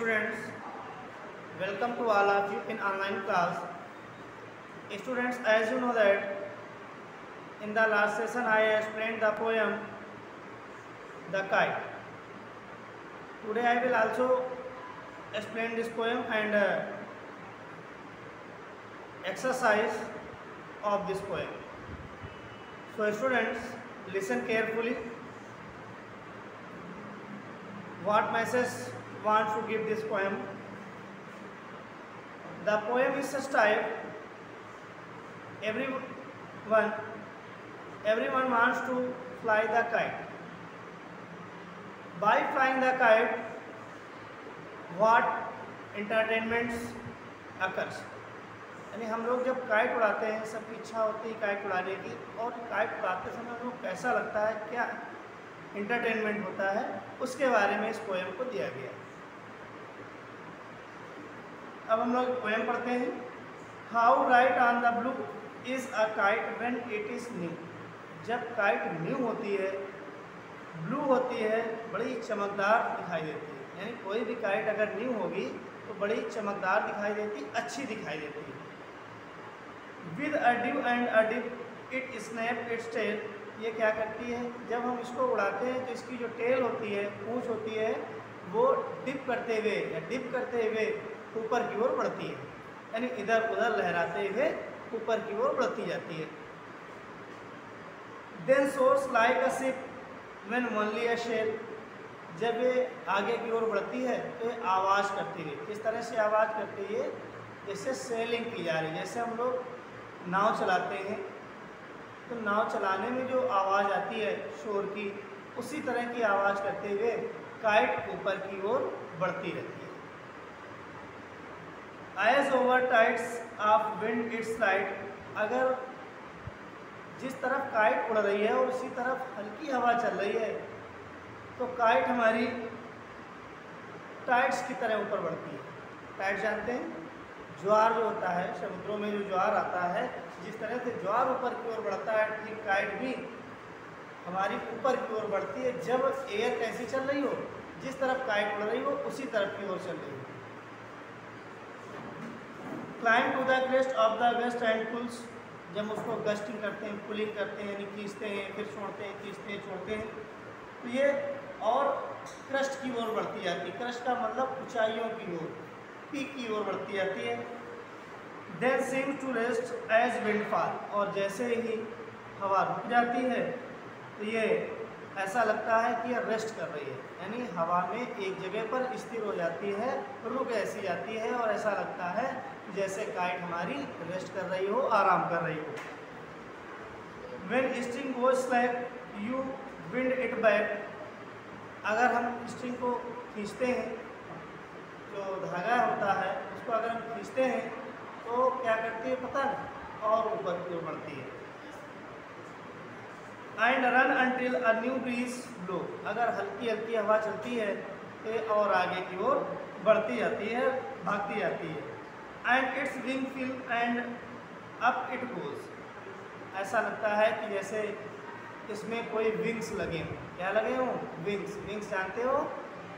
Students, welcome to all of you in online class. Students, as you know that in the last session I explained the poem The Kite. Today I will also explain this poem and exercise of this poem. So students, listen carefully. What message wants to give this poem? The poem is such type. Everyone wants to fly the kite. By flying the kite, what entertainments occurs? यानी हम लोग जब kite उड़ाते हैं, सबकी इच्छा होती है काइट उड़ाने की, और काइट उड़ाते समय हम लोग कैसा लगता है, क्या इंटरटेनमेंट होता है, उसके बारे में इस पोएम को दिया गया है। अब हम लोग पोएम पढ़ते हैं। How right on the blue is a kite when it is new. जब काइट न्यू होती है, ब्लू होती है, बड़ी चमकदार दिखाई देती है। यानी कोई भी काइट अगर न्यू होगी तो बड़ी चमकदार दिखाई देती, अच्छी दिखाई देती है। With a dive and a dip it snap its tail. ये क्या करती है, जब हम इसको उड़ाते हैं तो इसकी जो टेल होती है, पूंछ होती है, वो डिप करते हुए ऊपर की ओर बढ़ती है, यानी इधर उधर लहराते हुए ऊपर की ओर बढ़ती जाती है। Then soars like a ship when only a sail. जब ये आगे की ओर बढ़ती है तो ये आवाज़ करती है। किस तरह से आवाज़ करती है? जैसे सेलिंग की जा रही है। जैसे हम लोग नाव चलाते हैं तो नाव चलाने में जो आवाज़ आती है शोर की, उसी तरह की आवाज़ करते हुए काइट ऊपर की ओर बढ़ती रहती है। As over tides of wind it's light. अगर जिस तरफ काइट उड़ रही है और उसी तरफ हल्की हवा चल रही है तो काइट हमारी टाइड्स की तरह ऊपर बढ़ती है। टाइड्स जानते हैं, ज्वार जो होता है, समुद्रों में जो ज्वार आता है, जिस तरह से ज्वार ऊपर की ओर बढ़ता है, ठीक काइट भी हमारी ऊपर की ओर बढ़ती है। जब एयर कैसी चल रही हो, जिस तरफ काइट उड़ रही हो उसी तरफ की ओर चल रही हो। Climb to the crest of the gust and pulls. जब उसको गस्टिंग करते हैं, पुलिंग करते हैं, यानी खींचते हैं, फिर छोड़ते हैं, खींचते हैं, छोड़ते हैं, तो ये और क्रस्ट की ओर बढ़ती जाती है। क्रस्ट का मतलब ऊंचाइयों की ओर, पीक की ओर बढ़ती जाती है। Then seems to rest as wind fall. और जैसे ही हवा रुक जाती है तो ये ऐसा लगता है कि ये रेस्ट कर रही है, यानी हवा में एक जगह पर स्थिर हो जाती है, रुक ऐसी जाती है और ऐसा लगता है जैसे काइट हमारी रेस्ट कर रही हो, आराम कर रही हो। When string goes slack you wind it back. अगर हम स्ट्रिंग को खींचते हैं, जो धागा होता है उसको अगर हम खींचते हैं तो क्या करती है पता है, और ऊपर की ओर बढ़ती है। And run until a new breeze blow. अगर हल्की हल्की हवा चलती है तो और आगे की ओर बढ़ती जाती है, भागती जाती है। And its wing fill and up it goes. ऐसा लगता है कि जैसे इसमें कोई विंग्स लगे हों। क्या लगे हों? विंग्स। विंग्स जानते हो,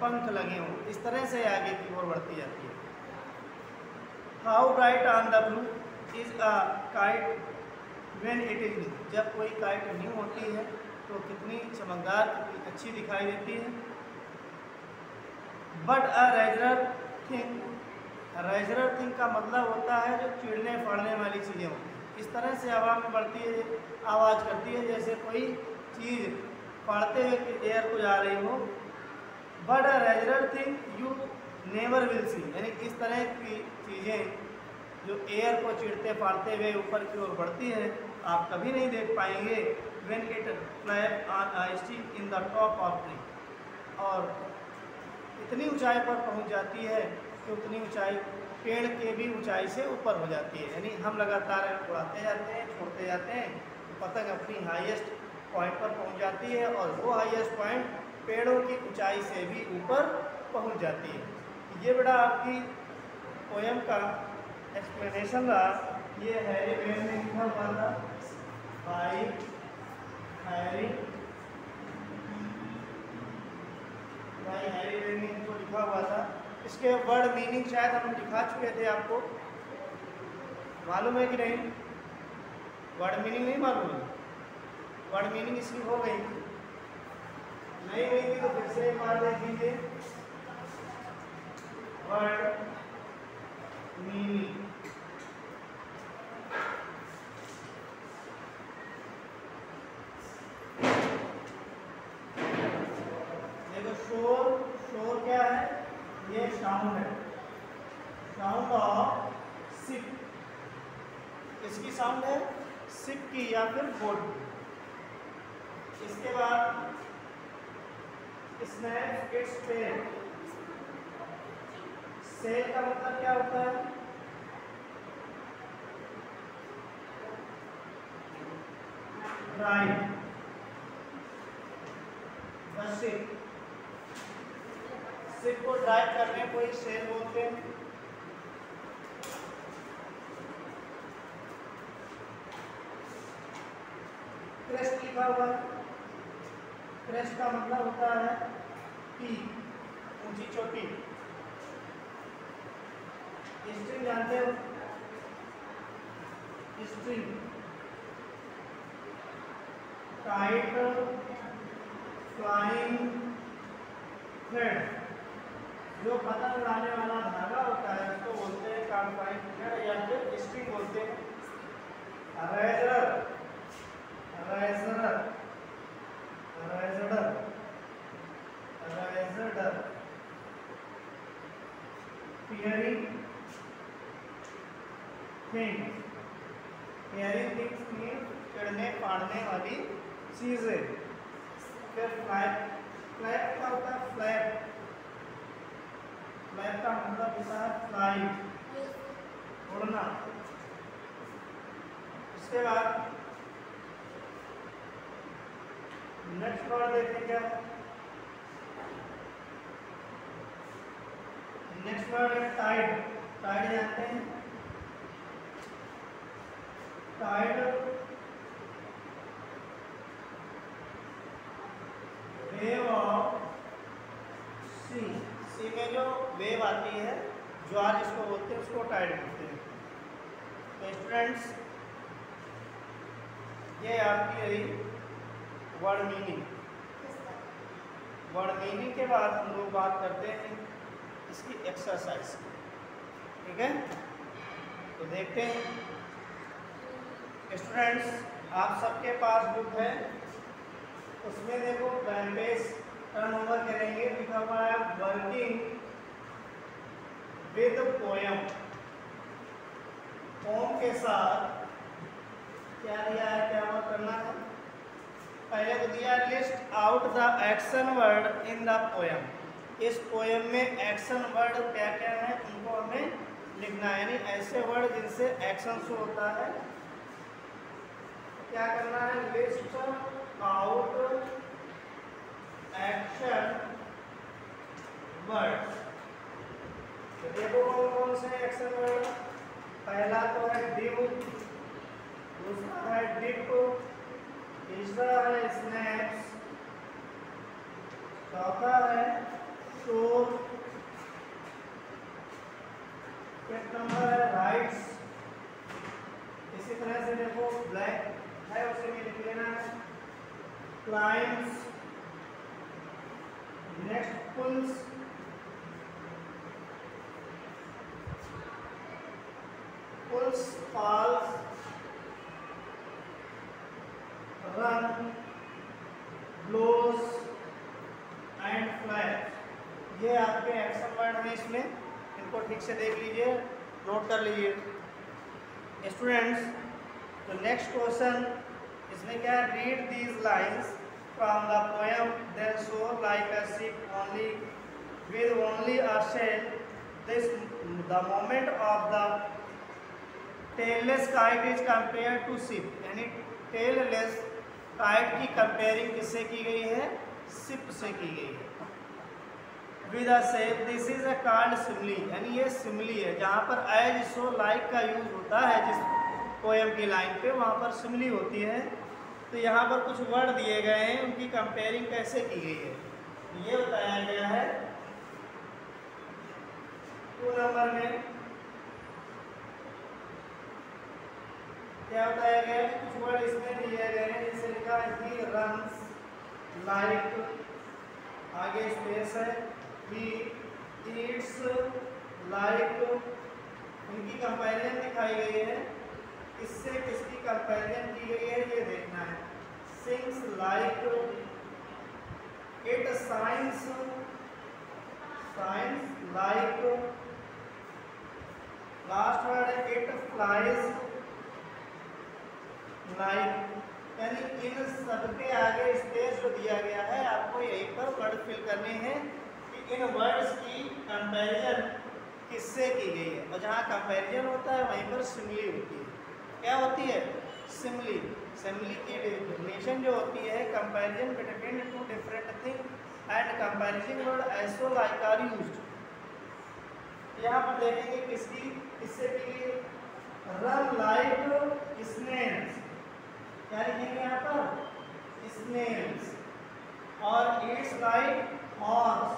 पंख लगे हों। इस तरह से आगे की ओर बढ़ती जाती है। How bright on the blue is a kite when it is new. जब कोई काइट न्यू होती है तो कितनी चमकदार, कितनी अच्छी दिखाई देती है। बट अ रेजरर थिंग। रेजरर थिंग का मतलब होता है जो चिड़ने फाड़ने वाली चीज़ें होती हैं। इस तरह से हवा में बढ़ती है, आवाज़ करती है जैसे कोई चीज़ फाड़ते हुए एयर को जा रही हो। बट अ रेजरर thing you never will see. यानी इस तरह की चीज़ें जो एयर को चिड़ते फाड़ते हुए ऊपर की ओर बढ़ती है, आप कभी नहीं देख पाएंगे। When it flap on a stick in the top of tree. और इतनी ऊंचाई पर पहुंच जाती है कि उतनी ऊंचाई पेड़ के भी ऊंचाई से ऊपर हो जाती है। यानी हम लगातार उड़ाते जाते हैं, छोड़ते जाते हैं, तो पतंग अपनी हाईएस्ट पॉइंट पर पहुंच जाती है और वो हाईएस्ट पॉइंट पेड़ों की ऊंचाई से भी ऊपर पहुंच जाती है। ये बड़ा आपकी पोएम का एक्सप्लेनेशन रहा। ये हैरी वेन ने लिखा हुआ था, भाई हैरी वेन ने इनको लिखा हुआ था। इसके वर्ड मीनिंग शायद हम दिखा चुके थे, आपको मालूम है कि नहीं? वर्ड मीनिंग नहीं मालूम है? वर्ड मीनिंग इसकी हो गई थी, नहीं हुई थी तो फिर से एक बार देख लीजिए। वर्ड मीनिंग, देखो शोर, शोर क्या है? ये साउंड है, साउंड ऑफ शिप। इसकी साउंड है शिप की या फिर बोट की। इसके बाद स्नैप इट्स टेल। सेल का मतलब क्या होता है? Drive the ship. शिप को ड्राइव करने को ही सेल बोलते हैं। क्रेस्ट लिखा हुआ है, क्रेस्ट का मतलब होता है पीक, ऊंची चोटी। स्ट्रिंग जानते हो? String, kite, flying thread. जो पतंग उड़ाने वाला धागा होता है उसको बोलते हैं कॉन्फाइंड थ्रेड या फिर स्ट्रिंग बोलते हैं। Razor, razor, razor, razor. Piercing things, piercing things mean चिढ़ने फाड़ने वाली चीजें। फिर फ्लैप, फ्लैप क्या होता है? फ्लैप, फ्लैप का मतलब होता है फ्लाई, उड़ना। इसके बाद नेक्स्ट वर्ड देखते क्या? नेक्स्ट वर्ड है टाइड। टाइड जानते हैं? टाइड वेव ऑफ सी। सी में जो वेव आती है, ज्वार जिसको बोलते हैं, उसको टाइड बोलते हैं। तो स्टूडेंट्स, ये आपकी रही वर्ड मीनिंग। वर्ड मीनिंग के बाद हम लोग बात करते हैं इसकी एक्सरसाइज, ठीक है? तो देखते हैं स्टूडेंट्स, आप सबके पास बुक है, उसमें देखो पेज टर्न ओवर करेंगे, लिखा हुआ है वर्किंग विद पोयम। पोम के साथ क्या दिया है, क्या वर्क करना है? पहले तो दिया list out the action word in the poem. इस पोयम में एक्शन वर्ड क्या क्या है उनको हमें लिखना है, यानी ऐसे वर्ड जिनसे एक्शन शो होता है। क्या करना है? List out action word. तो देखो कौन कौन से एक्शन वर्ड। पहला तो है डिव, दूसरा है डिप, तीसरा है स्नैप्स, चौथा है शोर, फिफ्थ नंबर है राइट्स। इसी तरह से देखो ब्लैक है, उसे भी लिख लेना है। Climbs, next pulls, pulls falls, run, blows and flaps. ये आपके एक्शन वर्ड हैं, इसमें इनको ठीक से देख लीजिए, नोट कर लीजिए स्टूडेंट्स। तो नेक्स्ट क्वेश्चन इसमें क्या है? Read these lines from the poem then soar like a ship only with only a sail this the moment of the tailless kite is compare to ship. यानी tailless kite की comparing किससे की गई है? Ship से की गई है। With a sail, this is a called simile, यानी ये सिमली है। जहाँ पर एज सो लाइक का यूज होता है जिस पोएम की लाइन पे, वहाँ पर सिमली होती है। तो यहाँ पर कुछ वर्ड दिए गए हैं, उनकी कंपेयरिंग कैसे की गई है ये बताया गया है। नंबर में क्या बताया गया कि कुछ वर्ड इसमें दिए गए हैं, जैसे लिखा है ही रन्स लाइक, आगे स्पेस है, ही ईट्स लाइक, इनकी कंपैरिजन दिखाई गई है, इससे किसकी कंपैरिजन की गई है ये देखना है। Sings like, it science like, last word है इट फ्लाइज लाइक। यानी इन सबके आगे स्पेस जो दिया गया है आपको यहीं पर वर्ड फिल करने हैं कि इन वर्ड्स की कंपैरिजन किससे की गई है। और जहाँ कंपैरिजन होता है वहीं पर सिमिली होती है। क्या होती है? सिमिली। सिमिली की डेफिनेशन जो होती है comparison between two different thing and comparison word ऐसो लाइक आर यूज्ड। यहाँ पर देखेंगे किसकी किससे की गई, रन लाइक स्नेल्स, क्या लिखेंगे यहाँ पर स्नेल्स, और ईट्स लाइक हॉर्स,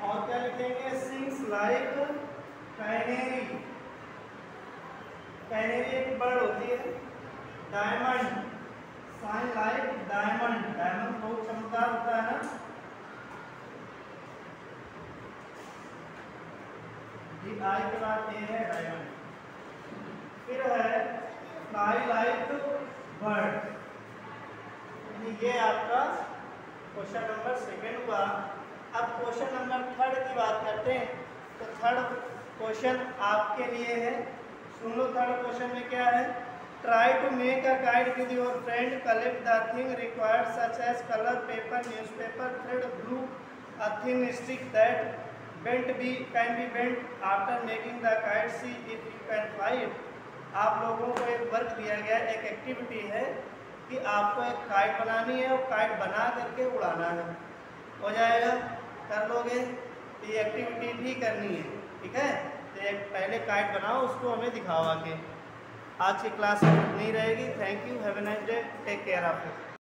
और क्या लिखेंगे सिंग्स लाइक कैनेरी। कैनेरी एक बर्ड होती है। Diamond, shine like diamond, diamond बहुत चमकदार होता है ना। आई के बाद ये है डायमंड। फिर है फ्लाई लाइक बर्ड, ये आपका क्वेश्चन नंबर 2 हुआ। अब क्वेश्चन नंबर 3 की बात करते हैं। तो 3rd क्वेश्चन आपके लिए है, सुन लो। 3rd क्वेश्चन में क्या है, try to make a kite with your friend, collect the thing required such as colour, paper, newspaper, thread, glue, a thin stick that can be bent after making the kite, see if you can fly it। आप लोगों को एक work दिया गया, एक activity है कि आपको एक काइट बनानी है और काइट बना करके उड़ाना है। हो जाएगा? कर लोगे? ये एक्टिविटी भी करनी है, ठीक है। तो एक पहले काइट बनाओ, उसको हमें दिखाओ आके। आज की क्लास नहीं रहेगी। Thank you, have a nice day, take care of it.